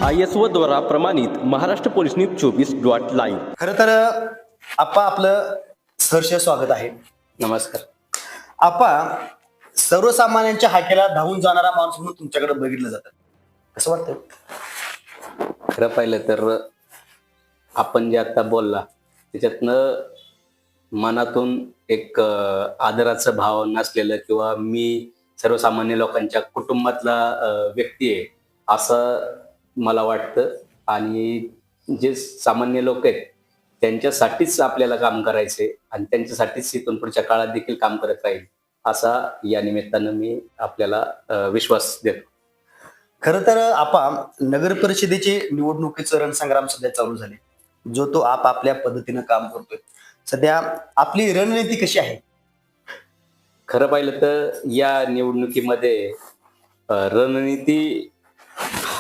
ISO द्वारा प्रमाणित Maharashtra police news 24.live. खरं तर आपलं सहर्ष स्वागत आहे. नमस्कार. आपा सर्वसामान्यांच्या हाकेला धावून जाणारा माणूस म्हणून तुमच्याकडे बघितलं जातं. कसं वाटतं? खरं पाहिलं तर आपण जे आता बोलला त्याच्यातनं मनातून एक आदराचा भाव नसलेलं किंवा मी सर्वसामान्य लोकांच्या कुटुंबातला व्यक्ती आहे असं मला वाटतं. आणि जे सामान्य लोक आहेत त्यांच्यासाठीच आपल्याला काम करायचे आणि त्यांच्यासाठीच इथून पुढच्या काळात देखील काम करत राहील असा या निमित्तानं मी आपल्याला विश्वास देतो. खरं तर नगर परिषदेची निवडणुकीचं रणसंग्राम सध्या चालू झाले, जो तो आपल्या पद्धतीनं काम करतोय. सध्या आपली रणनीती कशी आहे? खरं पाहिलं तर या निवडणुकीमध्ये रणनीती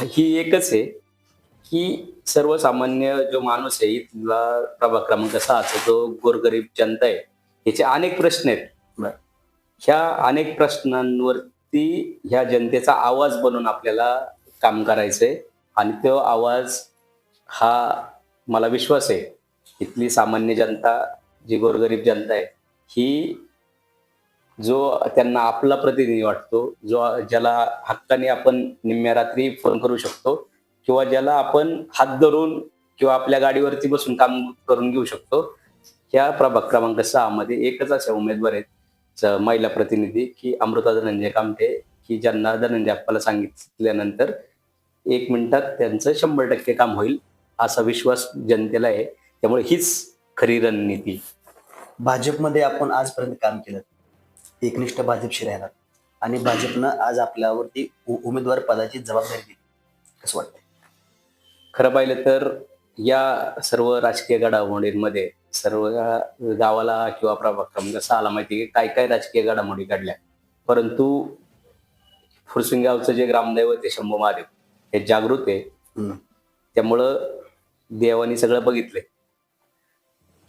ही एकच आहे की सर्वसामान्य जो माणूस आहे इथला प्रभाग क्रमांक 6चा जो गोरगरीब जनता आहे ह्याचे अनेक प्रश्न आहेत. ह्या अनेक प्रश्नांवरती ह्या जनतेचा आवाज बनून आपल्याला काम करायचंय आणि तो आवाज हा मला विश्वास आहे इथली सामान्य जनता जी गोरगरीब जनता आहे ही जो त्यांना आपला प्रतिनिधी वाटतो, ज्याला हक्काने आपण निम्म्या रात्री फोन करू शकतो किंवा ज्याला आपण हात धरून किंवा आपल्या गाडीवरती बसून काम करून घेऊ शकतो, ह्या प्रभाग क्रमांक 6 मध्ये एकच अशा उमेदवार आहेत महिला प्रतिनिधी की अमृता धनंजय कामटे, की ज्यांना धनंजय अप्पाला सांगितल्यानंतर 1 मिनिटात त्यांचं 100% काम होईल असा विश्वास जनतेला आहे. त्यामुळे हीच खरी रणनीती. भाजपमध्ये आपण आजपर्यंत काम केलं, एकनिष्ठ भाजपशी राहिलात आणि भाजपनं आज आपल्यावरती उमेदवार पदाची जबाबदारी दिली. कसं वाटतं? खरं पाहिलं तर या सर्व राजकीय घडामोडींमध्ये सर्व गावाला किंवा प्रभाग क्रमांक 6ला माहिती आहे काय काय राजकीय घडामोडी घडल्या, परंतु फुरसिंगावचं जे ग्रामदैवत आहे शंभू महादेव हे जागृत आहे. त्यामुळं देवानी सगळं बघितलंय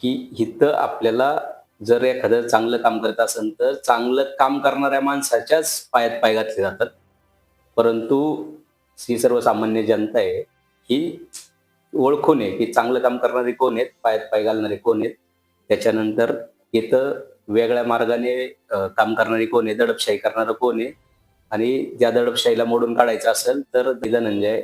की इथं आपल्याला जर एखादं चांगलं काम करत असेल तर चांगलं काम करणाऱ्या माणसाच्याच पायात पाय घातले जातात. परंतु ही सर्वसामान्य जनता आहे ही ओळखून आहे की चांगलं काम करणारे कोण आहेत, पायात पाय घालणारे कोण आहेत, त्याच्यानंतर इथं वेगळ्या मार्गाने काम करणारी कोण आहे, दडपशाही करणारं कोण आहे आणि ज्या दडपशाहीला मोडून काढायचं असेल तर धनंजय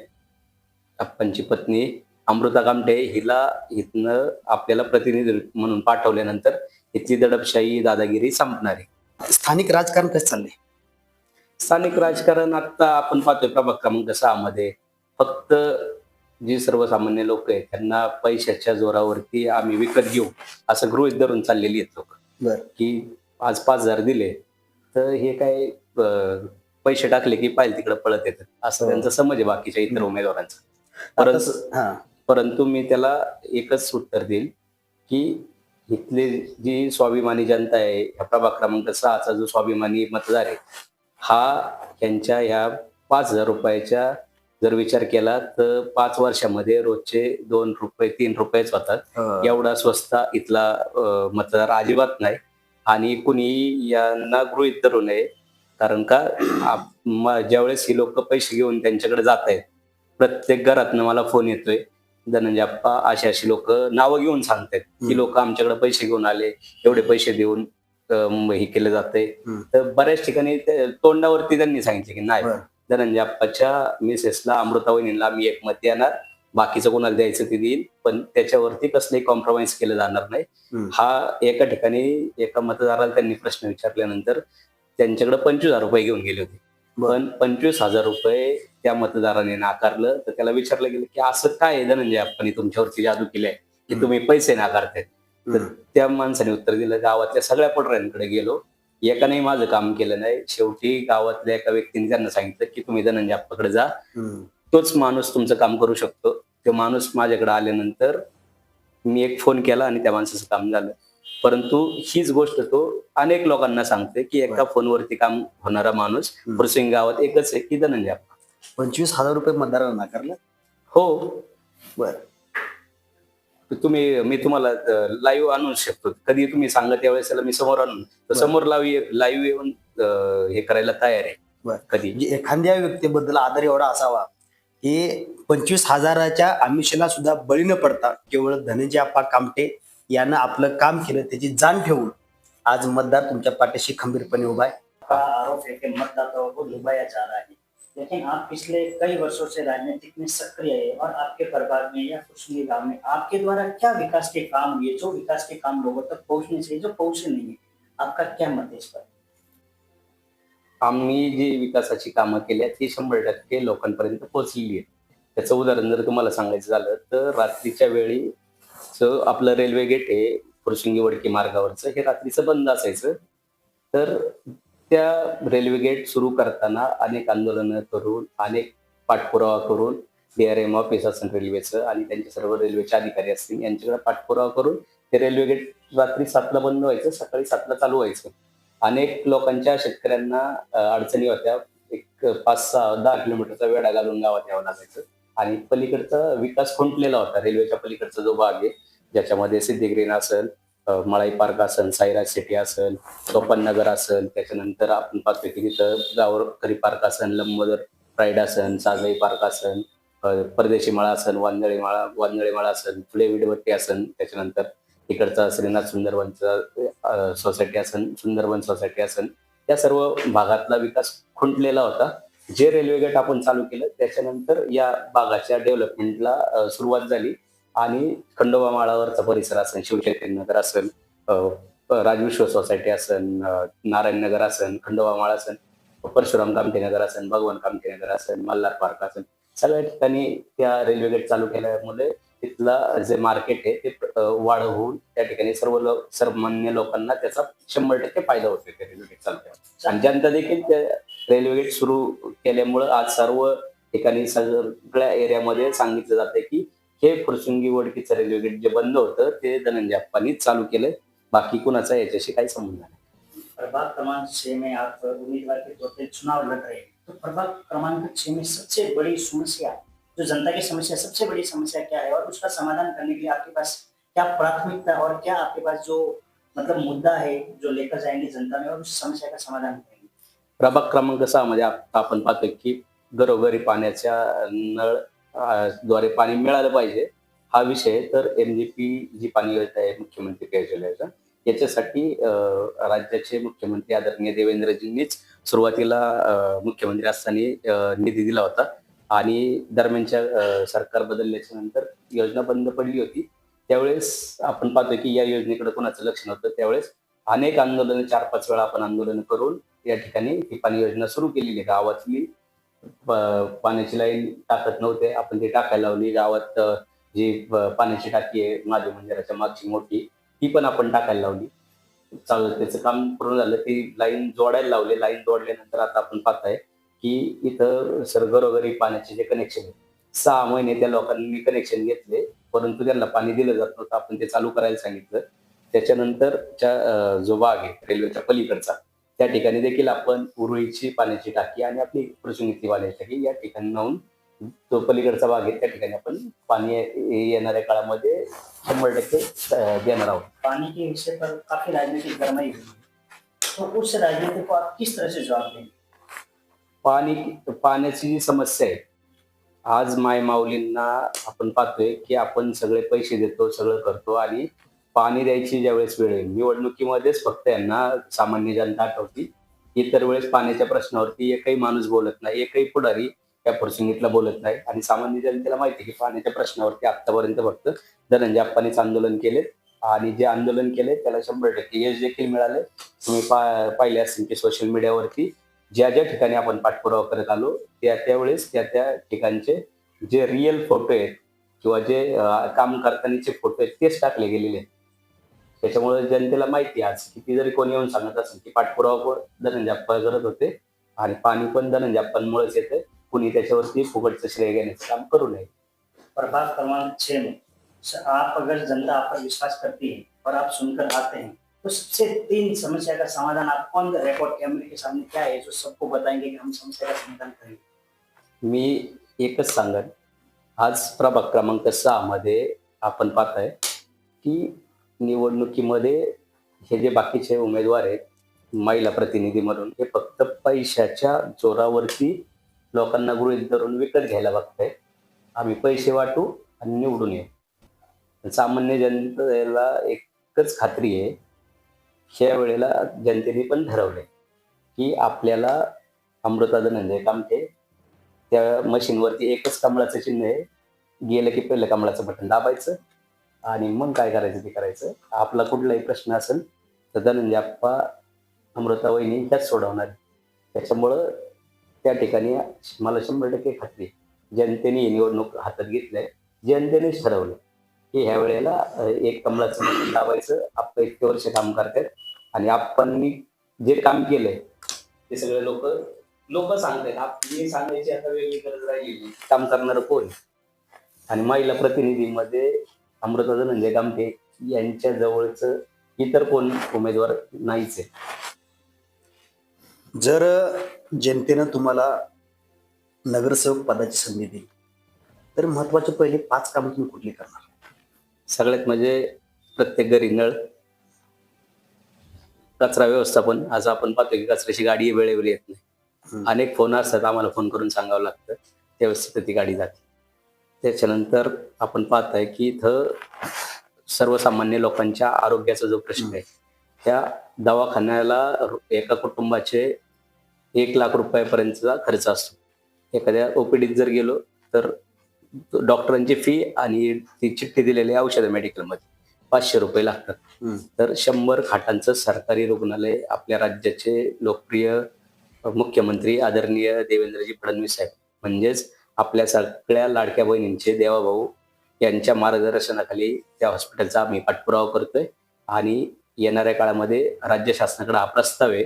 अप्पांची पत्नी अमृता कामटे हिला इथनं आपल्याला प्रतिनिधी म्हणून पाठवल्यानंतर इथली दडपशाही दादागिरी संपणार आहे. स्थानिक राजकारण कसं चाललंय? स्थानिक राजकारण आता आपण पाहतोय प्रभाग क्रमांक 6 मध्ये फक्त जी सर्वसामान्य लोक आहेत त्यांना पैशाच्या जोरावरती आम्ही विकत घेऊ असं गृहीत धरून चाललेली आहेत लोक. की आज 5,000 दिले तर हे काय पैसे टाकले की पाहिजे तिकडे पळत येतात असं त्यांचा समज आहे बाकीच्या इतर उमेदवारांचा. परंतु मी त्याला एकच उत्तर देईल की इथली जी स्वाभिमानी जनता आहे ह्या प्रभाग क्रमांक 6चा जो स्वाभिमानी मतदार आहे हा यांच्या ह्या 5,000 रुपयाच्या जर विचार केला तर 5 वर्षामध्ये रोजचे 2 रुपये 3 रुपयेच होतात. एवढा स्वस्त इथला मतदार अजिबात नाही आणि कुणी यांना गृहीत धरू नये. कारण का ज्यावेळेस ही लोक पैसे घेऊन त्यांच्याकडे जात आहेत प्रत्येक घरातनं मला फोन येतोय धनंजय अप्पा अशी लोक नावं घेऊन सांगतायत की लोक आमच्याकडे पैसे घेऊन आले, एवढे पैसे देऊन हे केलं जातंय. तर बऱ्याच ठिकाणी तोंडावरती त्यांनी सांगितले की नाही धनंजय अप्पाच्या मिसेसला अमृता वहिनीला मी एक मत देणार, बाकीचं कोणाला द्यायचं ते देईल, पण त्याच्यावरती कसलंही कॉम्प्रोमाइज केलं जाणार नाही. हा एका ठिकाणी एका मतदाराला त्यांनी प्रश्न विचारल्यानंतर त्यांच्याकडे 25,000 रुपये घेऊन गेले होते, पण 25,000 रुपये त्या मतदाराने नाकारलं. तर त्याला विचारलं गेलं की असं काय धनंजय अप्पांनी तुमच्यावरती जादू केलाय की तुम्ही पैसे नाकारताय? तर त्या माणसाने उत्तर दिलं गावातल्या सगळ्या पुढाऱ्यांकडे गेलो, एकानेही माझं काम केलं नाही. शेवटी गावातल्या एका व्यक्तीने त्यांना सांगितलं की तुम्ही धनंजय अप्पाकडे जा, तोच माणूस तुमचं काम करू शकतो. तो माणूस माझ्याकडे आल्यानंतर मी एक फोन केला आणि त्या माणसाचं काम झालं. परंतु हीच गोष्ट तो अनेक लोकांना सांगते की एका फोनवरती काम होणारा माणूस फुरसिंग गावात एकच आहे की धनंजय अप्पा. 25,000 रुपये मतदारांना नाकारलं? हो. बर. मी तुम्हाला लाईव्ह आणू शकतो, कधी तुम्ही सांगा त्यावेळेस मी समोर आणून समोर लाईव्ह येऊन हे करायला तयार आहे. कधी एखाद्या व्यक्तीबद्दल आदर एवढा असावा हे 25,000च्या आमिषाला सुद्धा बळी न पडता केवळ धनंजय अप्पा कामटे यानं आपलं काम केलं, त्याची जाण ठेवून आज मतदार तुमच्या पाठीशी खंबीरपणे उभा आहे. का आरोप है कि मतदाताओं को लुभाया जा रहा है, लेकिन आप पिछले कई वर्षों से राजनीतिक में सक्रिय है और आपके प्रभाग में या कुशली गांव में आपके द्वारा क्या विकास के काम हुए, जो विकास के काम लोगों तक पहुंचने चाहिए, जो पहुंचे नहीं है, आपका क्या मत है इस पर? आम्ही जी विकासाची कामं केली आहेत ती 100% लोकांपर्यंत पोहोचलेली आहे. त्याचं उदाहरण जर तुम्हाला सांगायचं झालं तर रात्रीच्या वेळी आपलं रेल्वे गेट आहे फुरसुंगी वडकी मार्गावरचं, हे रात्रीचं बंद असायचं. तर त्या रेल्वे गेट सुरू करताना अनेक आंदोलनं करून, अनेक पाठपुरावा करून DRM ऑफिस असेल रेल्वेचं आणि त्यांचे सर्व रेल्वेचे अधिकारी असतील यांच्याकडे पाठपुरावा करून ते रेल्वे गेट रात्री 7ला बंद व्हायचं, सकाळी 7ला चालू व्हायचं. अनेक लोकांच्या शेतकऱ्यांना अडचणी होत्या. एक 5-6-10 किलोमीटरचा वेढा घालून गावात यावं लागायचं आणि पलीकडचा विकास खुंटलेला होता. रेल्वेच्या पलीकडचा जो भाग आहे ज्याच्यामध्ये सिद्धिग्रीन असेल, मळाई पार्क असेल, साईराज सिटी असेल, सोपन नगर असेल, त्याच्यानंतर आपण पाहतोय की तिथं गावकरी पार्क असेल, लंबोदर प्राईड असेल, साजई पार्क असेल, परदेशी मळा असेल, वांजळे मळा असेल, फुले विडवट्टी असेल, त्याच्यानंतर इकडचा श्रीनाथ सुंदरवनचा सोसायटी असेल, सुंदरवन सोसायटी असेल, या सर्व भागातला विकास खुंटलेला होता. जे रेल्वे गेट आपण चालू केलं त्याच्यानंतर या भागाच्या डेव्हलपमेंटला सुरुवात झाली आणि खंडोबा माळावरचा परिसर असेल, शिवचैतन्य नगर असेल, राजविश्व सोसायटी असेल, नारायण नगर असेल, खंडोबा माळ असेल, परशुराम कामठी नगर असेल, भगवान कामठी नगर असेल, मल्हार पार्क असेल, सगळ्या ठिकाणी त्या रेल्वे गेट चालू केल्यामुळे तिथला जे मार्केट आहे ते वाढ होऊन त्या ठिकाणी सर्वमान्य लोकांना त्याचा 100% फायदा होतो त्या रेल्वे गेट चालू केल्यामुळे. आणि जनता देखील त्या रेल्वे गेट सुरू केल्यामुळं आज सर्व ठिकाणी सगळ्या एरियामध्ये सांगितलं जातं की हे फुरसुंगी वडकीचं रेल्वे गेट जे बंद होतं ते धनंजय अप्पांनीच चालू केलंय, बाकी कुणाचा याच्याशी काही संबंध नाही. प्रभाग क्रमांक 6 में आप उम्मीदवार के तौर पर चुनाव लड़ रहे हैं, तो प्रभाग क्रमांक 6 में सबसे बड़ी समस्या, जो जनता की समस्या, सबसे बड़ी समस्या क्या है और उसका समाधान करने के लिए आपके पास क्या प्राथमिकता और क्या आपके पास जो मतलब मुद्दा है जो लेकर जाएंगे जनता में और उस समस्या का समाधान करेंगे? प्रभाग क्रमांक 6 मध्ये आपण पाहतोय की घरोघरी पाण्याच्या नळ द्वारे पाणी मिळालं पाहिजे हा विषय. तर MGP जी पाणी योजना आहे मुख्यमंत्री पेयजल योजना, याच्यासाठी राज्याचे मुख्यमंत्री आदरणीय देवेंद्रजींनीच सुरुवातीला मुख्यमंत्री असताना निधी दिला होता आणि दरम्यानच्या सरकार बदलल्याच्या नंतर योजना बंद पडली होती. त्यावेळेस आपण पाहतोय की या योजनेकडे कोणाचं लक्ष नव्हतं. त्यावेळेस अनेक आंदोलनं 4-5 वेळा आपण आंदोलन करून या ठिकाणी ही पाणी योजना सुरू केलेली आहे. गावातली पाण्याची लाईन टाकत नव्हते, आपण ती टाकायला लावली. गावात जी पाण्याची टाकी आहे महादेव मंदिराच्या मागची मोठी, ती पण आपण टाकायला लावली. त्याचं काम पूर्ण झालं, ती लाईन जोडायला लावली. लाईन जोडल्यानंतर आता आपण पाहताय की इथं घरोघरी पाण्याचे जे कनेक्शन आहे 6 महिने त्या लोकांनी कनेक्शन घेतले, परंतु त्यांना पाणी दिलं जात नव्हतं. आपण ते चालू करायला सांगितलं. त्याच्यानंतरच्या जो भाग आहे रेल्वेच्या पलीकडचा त्या ठिकाणी देखील आपण उरुळीची पाण्याची टाकी आणि आपली फुरसुंगीतली पाण्याची टाकी या ठिकाणी लावून जो पलीकडचा भाग आहे त्या ठिकाणी आपण पाणी येणाऱ्या काळामध्ये 100% देणार आहोत. पानी के विषय पर काफी राजनीतिक गरमाई हुई है, तो उस राजनीति को आप किस तरह से जवाब देंगे? पाण्याची जी समस्या आहे, आज माय माऊलींना आपण पाहतोय की आपण सगळे पैसे देतो, सगळं करतो आणि पाणी द्यायची ज्यावेळेस वेळ येईल निवडणुकीमध्येच फक्त यांना सामान्य जनता आठवती. इतर वेळेस पाण्याच्या प्रश्नावरती एकही माणूस बोलत नाही, एकही पुढारी या फुरसुंगीतला बोलत नाही आणि सामान्य जनतेला माहिती आहे की पाण्याच्या प्रश्नावरती आतापर्यंत फक्त धनंजय अप्पांनीच आंदोलन केले आणि जे आंदोलन केले त्याला 100% यश देखील मिळाले. तुम्ही पाहिले असतील की सोशल मीडियावरती ज्या ज्या ठिकाणी आपण पाठपुरावा करत आलो त्यावेळेस त्या ठिकाणचे जे रिअल फोटो आहेत किंवा जे काम करतानाचे फोटो आहेत तेच टाकले गेलेले आहेत. त्याच्यामुळे जनतेला माहिती आज किती जरी कोणी येऊन सांगत असेल की पाठपुरावा धनंजय अप्पा करत होते आणि पाणी पण धनंजय अप्पांमुळेच येतं, कुणी त्याच्यावरती फुकटचं श्रेय घेण्याचं काम करू नये. प्रभाग क्रमांक 6 में आप अगर जनता आप पर विश्वास करती है और आप सुनकर आते हैं, तो सबसे 3 समस्या का समाधान आप ऑन द रिकॉर्ड कैमरे के सामने क्या है जो सबको बताएंगे कि हम समस्या का समाधान करेंगे? मी एकच सांगेन, आज प्रभाग क्रमांक 6 मध्ये आपण पाहताय की निवडणुकीमध्ये हे जे बाकीचे उमेदवार आहेत महिला प्रतिनिधी म्हणून हे फक्त पैशाच्या जोरावरती लोकांना गृहीत धरून विकत घ्यायला बघताय. आम्ही पैसे वाटू आणि निवडून येऊ. सामान्य जनतेला एकच खात्री आहे, ह्या वेळेला जनतेने पण ठरवलंय की आपल्याला अमृता धनंजय कामटे त्या मशीनवरती एकच कमळाचं चिन्ह आहे. गेलं की पहिलं कमळाचं बटन दाबायचं आणि मग काय करायचं ते करायचं. आपला कुठलाही प्रश्न असेल तर धनंजय आप्पा, अमृता वहिनी ह्याच सोडवणार. त्याच्यामुळं त्या ठिकाणी मला 100% खात्री आहे, जनतेने ही निवडणूक हातात घेतलंय. जनतेनेच ठरवलं की ह्या वेळेला एक कमळाचं बटन दाबायचं. आप्पा इतके वर्ष काम करतात आणि आप्पांनी जे काम केलंय ते सगळे लोक लोक सांगतात. आपली सांगायची आता वेगळी गरज राहिली. काम करणारं कोण? आणि महिला प्रतिनिधीमध्ये अमृता धनंजय कामटे यांच्या जवळचं इतर कोण उमेदवार नाहीच आहे. जर जनतेनं तुम्हाला नगरसेवक पदाची संधी दिली तर महत्वाचे पहिले 5 कामं तुम्ही कुठली करणार? सगळ्यात म्हणजे प्रत्येक घरी नळ, कचरा व्यवस्थापन. आज आपण पाहतो की कचऱ्याची गाडी वेळेवर येत नाही. अनेक फोन असतात, आम्हाला फोन करून सांगावं लागतं, व्यवस्थित ती गाडी जाते. त्याच्यानंतर आपण पाहताय की इथं सर्वसामान्य लोकांच्या आरोग्याचा जो प्रश्न आहे, त्या दवाखान्याला एका कुटुंबाचे 1,00,000 रुपयापर्यंतचा खर्च असतो. एखाद्या ओपीडीत जर गेलो तर डॉक्टरांची फी आणि ती चिठ्ठी दिलेली औषधं मेडिकलमध्ये 500 रुपये लागतात. तर 100 खाटांचं सरकारी रुग्णालय आपल्या राज्याचे लोकप्रिय मुख्यमंत्री आदरणीय देवेंद्रजी फडणवीस साहेब, म्हणजेच आपल्या सगळ्या लाडक्या बहिणींचे देवाभाऊ यांच्या मार्गदर्शनाखाली त्या हॉस्पिटलचा आम्ही पाठपुरावा करतोय. आणि येणाऱ्या काळामध्ये राज्य शासनाकडे हा प्रस्ताव आहे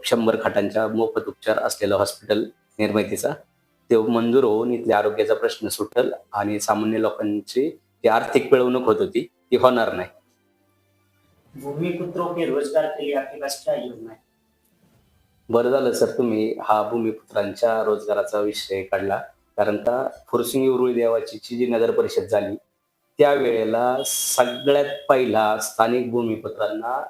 100 खाटांच्या मोफत उपचार असलेलं हॉस्पिटल निर्मितीचा. ते मंजूर होऊन इथल्या आरोग्याचा प्रश्न सुटेल आणि सामान्य लोकांची जी आर्थिक पिळवणूक होत होती ती होणार नाही. भूमिपुत्रों के रोजगार के लिए आपके पास क्या योजना है? बरं झालं सर तुम्ही हा भूमिपुत्रांच्या रोजगाराचा विषय काढला, कारण का फुरसुंगी उरुळी देवाची जी नगर परिषद झाली त्यावेळेला सगळ्यात पहिला स्थानिक भूमिपुत्रांना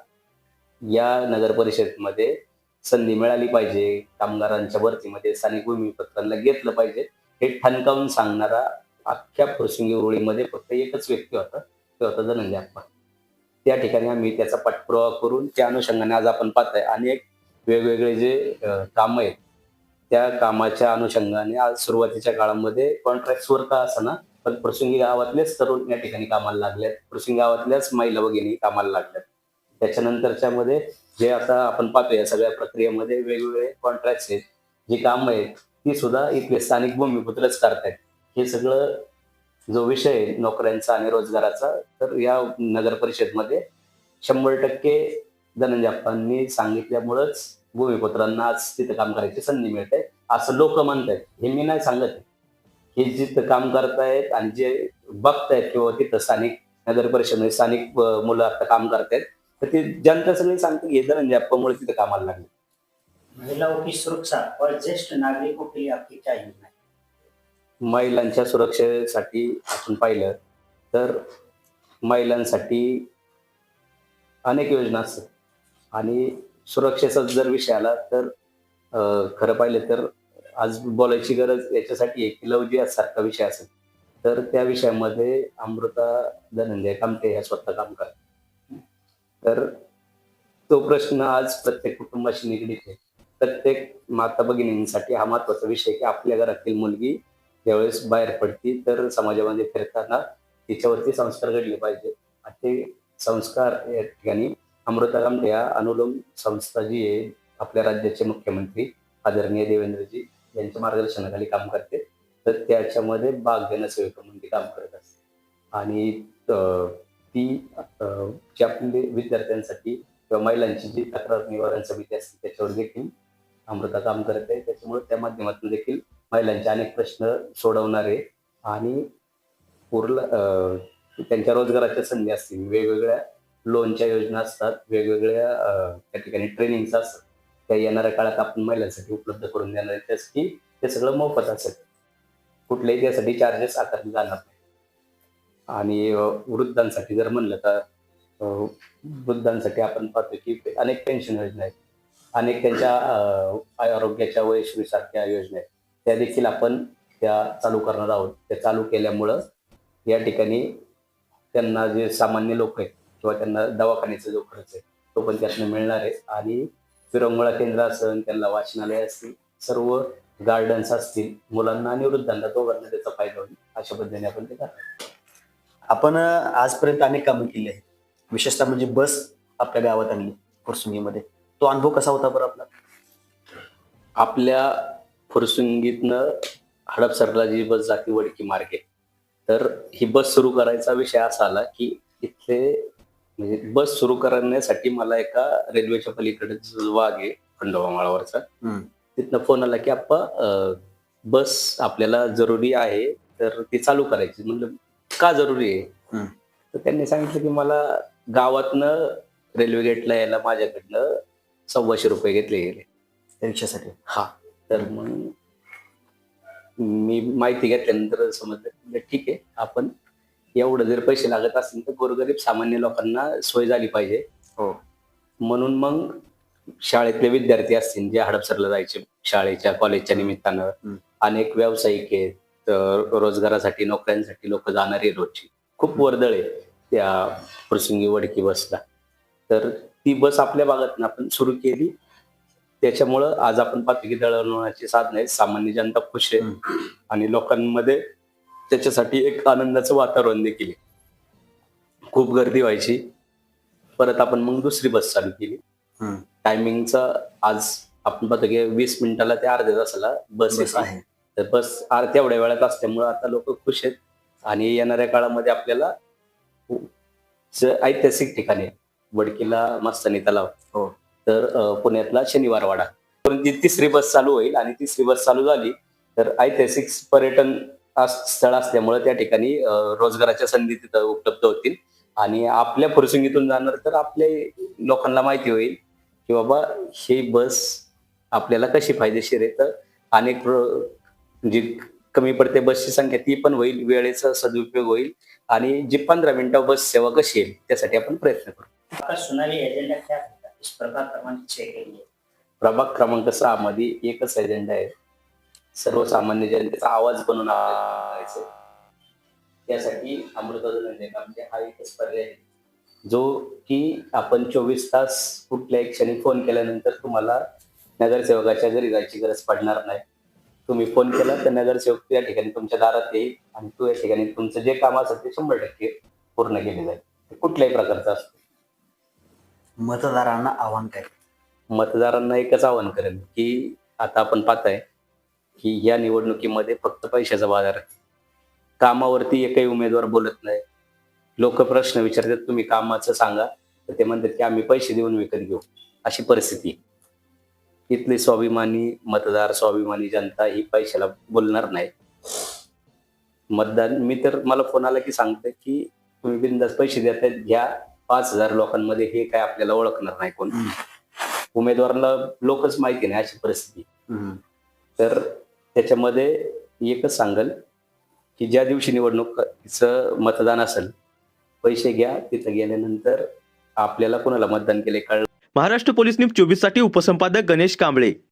या नगर परिषदेमध्ये संधी मिळाली पाहिजे. कामगारांच्या भरतीमध्ये स्थानिक भूमिपुत्रांना घेतलं पाहिजे हे ठणकावून सांगणारा अख्ख्या फुरसुंगी उरुळीमध्ये फक्त एकच व्यक्ती होता, ते होता धनंजय आप्पा. त्या ठिकाणी आम्ही त्याचा पाठपुरावा करून त्या अनुषंगाने आज आपण पाहताय अनेक वेगवेगळे जे कामं आहेत त्या कामाच्या अनुषंगाने आज सुरुवातीच्या काळामध्ये कॉन्ट्रॅक्टवर का असेना पण फुरसुंगी गावातलेच तरुण या ठिकाणी कामाला लागल्यात, फुरसुंगी गावातल्याच महिला भगिनी कामाला लागल्यात. त्याच्यानंतरच्या मध्ये जे आता आपण पाहतो या सगळ्या प्रक्रियेमध्ये वेगवेगळे कॉन्ट्रॅक्ट आहेत, जी कामं आहेत ती सुद्धा इथले स्थानिक भूमिपुत्रच करतायत. हे सगळं जो विषय आहे नोकऱ्यांचा आणि रोजगाराचा, तर या नगर परिषदमध्ये 100% धनंजय आप्पांनी सांगितल्यामुळंच भूमिपुत्रांना आज तिथं काम करायची संधी मिळते असं लोक म्हणतायत. हे मी नाही सांगत आहे. हे जिथं काम करतायत आणि जे बघतायत किंवा तिथं स्थानिक नगर परिषदेमध्ये स्थानिक मुलं आता काम करतायत, तर ते जनता सगळी सांगते की धनंजय आप्पामुळे तिथं कामाला लागले. महिलाओं की सुरक्षा और ज्येष्ठ नागरिकों के लिए आपकी क्या योजना है? महिलांच्या सुरक्षेसाठी आपण पाहिलं तर महिलांसाठी अनेक योजना असतात आणि सुरक्षेचा जर विषय आला तर खरं पाहिलं तर आज बोलायची गरज याच्यासाठी आहे की लव जिहाद सारखा विषय असेल तर त्या विषयामध्ये अमृता धनंजय कामटे ह्या स्वतः काम करतात. तर तो प्रश्न आज प्रत्येक कुटुंबाशी निगडीत आहे. प्रत्येक माता भगिनींसाठी हा महत्वाचा विषय की आपल्या घरातील मुलगी ज्यावेळेस बाहेर पडती तर समाजामध्ये फिरताना तिच्यावरती संस्कार घडले पाहिजे. ते संस्कार या ठिकाणी अमृता कामटे या अनुलोम संस्था जी आहे आपल्या राज्याचे मुख्यमंत्री आदरणीय देवेंद्रजी यांच्या मार्गदर्शनाखाली काम करते. तर त्याच्यामध्ये भाग घेणं सेविका म्हणून ती काम करत असते आणि ती जी आपली विद्यार्थ्यांसाठी किंवा महिलांची जी तक्रार निवारण समिती असते त्याच्यावर देखील अमृता काम करत आहे. त्याच्यामुळे त्या माध्यमातून देखील महिलांचे अनेक प्रश्न सोडवणारे आणि त्यांच्या रोजगाराच्या संधी असतील, वेगवेगळ्या लोनच्या योजना असतात, वेगवेगळ्या त्या ठिकाणी ट्रेनिंग्स असतात, त्या येणाऱ्या काळात आपण महिलांसाठी उपलब्ध करून देणार आहे. त्यासाठी ते सगळं मोफत असेल, कुठल्याही त्यासाठी चार्जेस आकारले जाणार नाही. आणि वृद्धांसाठी जर म्हणलं तर वृद्धांसाठी आपण पाहतो की अनेक पेन्शन योजना आहेत, अनेक त्यांच्या आरोग्याच्या वयश्री सारख्या योजना आहेत. त्या देखील आपण त्या चालू करणार आहोत. त्या चालू केल्यामुळं या ठिकाणी त्यांना जे सामान्य लोक आहेत किंवा त्यांना दवाखान्याचा जो खर्च आहे तो पण त्यातनं मिळणार आहे. आणि विरंगुळा केंद्र असेल, त्यांना वाचनालय असतील, सर्व गार्डन्स असतील, मुलांना आणि वृद्धांना दोघांना त्याचा फायदा होईल. अशा पद्धतीने आपण ते करणार. आपण आजपर्यंत अनेक कामं केली आहेत, विशेषतः म्हणजे बस आपल्या गावात आणली फुरसुंगीमध्ये. तो अनुभव कसा होता बरं आपला? आपल्या फुरसुंगीतनं हडपसरला जी बस जाते वडकी मार्गे, तर ही बस सुरू करायचा विषय असा आला की इथले म्हणजे बस सुरू करण्यासाठी मला एका रेल्वेच्या पलीकडे जो वाघ आहे खंडोबा माळावरचा, तिथनं फोन आला की आप्पा बस आपल्याला जरुरी आहे तर ती चालू करायची. म्हणलं का जरुरी आहे? तर त्यांनी सांगितलं की मला गावातनं रेल्वे गेटला यायला माझ्याकडनं 125 रुपये घेतले गेले रिक्षासाठी. हा. तर मग मी माहिती घेतल्यानंतर समजलं की ठीक आहे, आपण एवढं जर पैसे लागत असतील तर गोरगरीब सामान्य लोकांना सोय झाली पाहिजे. हो. म्हणून मग शाळेतले विद्यार्थी असतील जे हडपसरला जायचे शाळेच्या कॉलेजच्या निमित्तानं, अनेक व्यावसायिक आहेत, रोजगारासाठी नोकऱ्यांसाठी लोक जाणारी रोजची खूप वर्दळ आहे त्या फुरसुंगी वडकी बसला. तर ती बस आपल्या भागातून आपण सुरू केली. त्याच्यामुळं आज आपण पाहतो की दळणवळणाची साधनं आहेत, सामान्य जनता खुश आहे आणि लोकांमध्ये त्याच्यासाठी एक आनंदाचं वातावरण देखील आहे. खूप गर्दी व्हायची. परत आपण मग दुसरी बस चालू केली. टायमिंगचा आज आपण पाहतो की 20 मिनिटाला ते अर्ध्या तासाला बस आहे. तर बस तेवढ्या वेळात असल्यामुळं आता लोक खुश आहेत. आणि येणाऱ्या काळामध्ये आपल्याला ऐतिहासिक ठिकाणी वडकीला मस्तानी तलाव, हो, तर पुण्यातला शनिवार वाडा, पण ती तिसरी बस चालू होईल. आणि तिसरी बस चालू झाली तर ऐतिहासिक पर्यटन स्थळ असल्यामुळे त्या ठिकाणी रोजगाराच्या संधी तिथं उपलब्ध होतील. आणि आपल्या फुरसुंगीतून जाणार तर आपल्या लोकांना माहिती होईल की बाबा ही बस आपल्याला कशी फायदेशीर आहे. तर अनेक जी कमी पडते बसची संख्या ती पण होईल, वेळेचा सदुपयोग होईल आणि जी 15 मिनिटं बस सेवा कशी येईल त्यासाठी आपण प्रयत्न करू. आपका सुनावी एजेंडा क्या होता इस प्रभाग क्रमांक 6 के लिए? प्रभाग क्रमांक 6 मध्ये एकच एजेंडा आहे, सर्वसामान्य जनतेचा आवाज बनून आणायचं. त्यासाठी अमृताचं आमचे हा एकच पर्याय आहे, जो की आपण 24 तास कुठल्याही क्षणी फोन केल्यानंतर तुम्हाला नगरसेवकाच्या घरी जायची गरज पडणार नाही. तुम्ही फोन केला तर नगरसेवक त्या ठिकाणी तुमच्या दारात येईल आणि तो या ठिकाणी तुमचं जे काम असेल ते 100% पूर्ण केले जाईल. कुठल्याही प्रकारचं असतं. मतदारांना आव्हान काय? मतदारांना एकच आवाहन करेन की आता आपण पाहताय की या निवडणुकीमध्ये फक्त पैशाचा बाजार आहे. कामावरती एकही उमेदवार बोलत नाही. लोक प्रश्न विचारतात तुम्ही कामाचं सांगा, तर ते म्हणतात की आम्ही पैसे देऊन विकत घेऊ. अशी परिस्थिती. इथली स्वाभिमानी मतदार, स्वाभिमानी जनता ही पैशाला बोलणार नाही. मतदान मी तर मला फोन आला की सांगते की तुम्ही बिनधास्त पैसे देतायत, घ्या. 5,000 लोकांमध्ये हे काय आपल्याला ओळखणार नाही कोण. उमेदवाराला लोकच माहिती नाही अशी परिस्थिती. तर त्याच्यामध्ये एकच सांगल की ज्या दिवशी निवडणुकीचं मतदान असेल, पैसे घ्या. तिथं गेल्यानंतर आपल्याला कोणाला मतदान केले कळलं. महाराष्ट्र पोलीस न्यूज 24 साठी उपसंपादक गणेश कांबळे.